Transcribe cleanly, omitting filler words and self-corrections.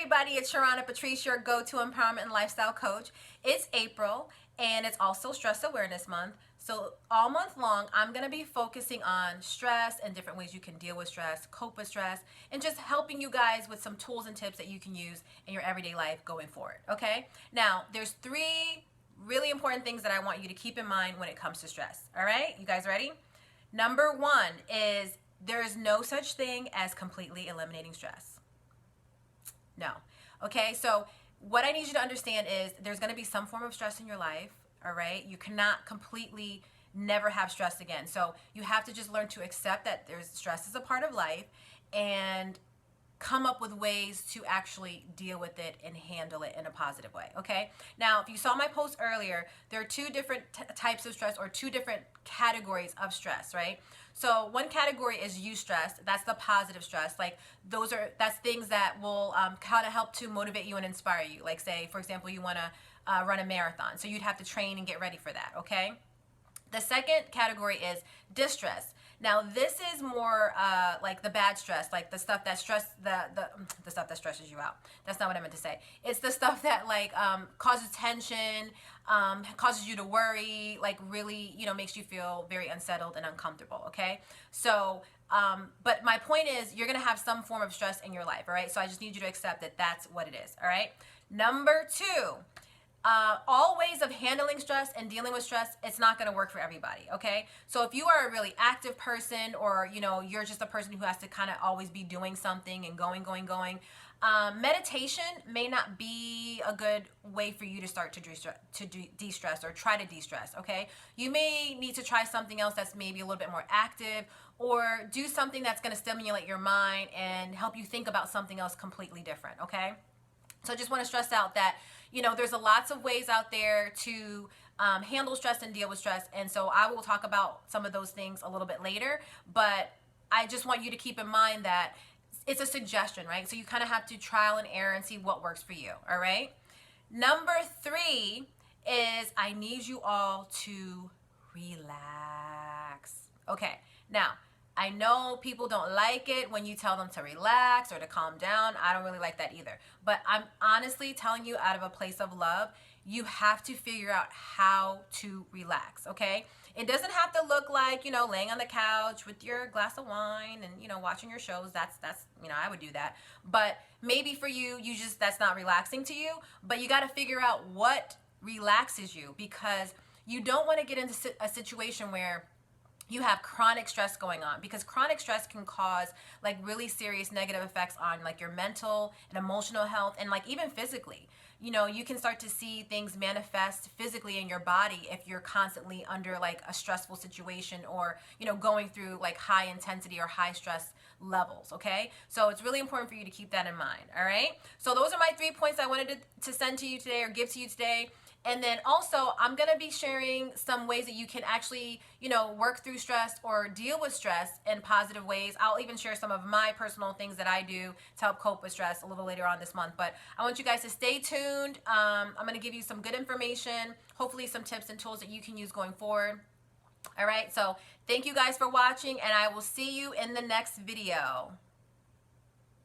everybody, it's Sharana Patrice, your go-to empowerment and lifestyle coach. It's April and it's also Stress Awareness Month. So all month long, I'm going to be focusing on stress and different ways you can deal with stress, cope with stress, and just helping you guys with some tools and tips that you can use in your everyday life going forward, okay? Now, there's 3 really important things that I want you to keep in mind when it comes to stress, all right? You guys ready? Number 1 is there is no such thing as completely eliminating stress. No. Okay, so what I need you to understand is there's going to be some form of stress in your life, all right? You cannot completely never have stress again. So you have to just learn to accept that there's stress is a part of life and come up with ways to actually deal with it and handle it in a positive way, okay? Now, if you saw my post earlier, there are 2 different types of stress or 2 different categories of stress, right? So one category is eustress. That's the positive stress. Like that's things that will kind of help to motivate you and inspire you. Like say, for example, you want to run a marathon. So you'd have to train and get ready for that, okay? The second category is distress. Now this is more like the bad stress, like the stuff that the stuff that stresses you out. That's not what I meant to say. It's the stuff that like causes tension, causes you to worry, like really, makes you feel very unsettled and uncomfortable, okay? So, but my point is you're gonna have some form of stress in your life, all right? So I just need you to accept that that's what it is, all right? Number 2, all ways of handling stress and dealing with stress, it's not going to work for everybody, okay? So if you are a really active person or, you're just a person who has to kind of always be doing something and going, meditation may not be a good way for you to start to de-stress or try to de-stress, okay? You may need to try something else that's maybe a little bit more active or do something that's going to stimulate your mind and help you think about something else completely different, okay? So I just want to stress out that, there's lots of ways out there to handle stress and deal with stress. And so I will talk about some of those things a little bit later. But I just want you to keep in mind that it's a suggestion, right? So you kind of have to trial and error and see what works for you, all right? Number 3 is I need you all to relax. Okay, now, I know people don't like it when you tell them to relax or to calm down. I don't really like that either. But I'm honestly telling you out of a place of love, you have to figure out how to relax, okay? It doesn't have to look like, laying on the couch with your glass of wine and, watching your shows. That's I would do that. But maybe for you, that's not relaxing to you. But you got to figure out what relaxes you because you don't want to get into a situation where you have chronic stress going on because chronic stress can cause like really serious negative effects on like your mental and emotional health and like even physically. You can start to see things manifest physically in your body if you're constantly under like a stressful situation or, going through like high intensity or high stress levels, okay? So it's really important for you to keep that in mind, all right? So those are my 3 points I wanted to send to you today or give to you today. And then also, I'm going to be sharing some ways that you can actually, work through stress or deal with stress in positive ways. I'll even share some of my personal things that I do to help cope with stress a little later on this month. But I want you guys to stay tuned. I'm going to give you some good information, hopefully some tips and tools that you can use going forward. All right, so thank you guys for watching, and I will see you in the next video.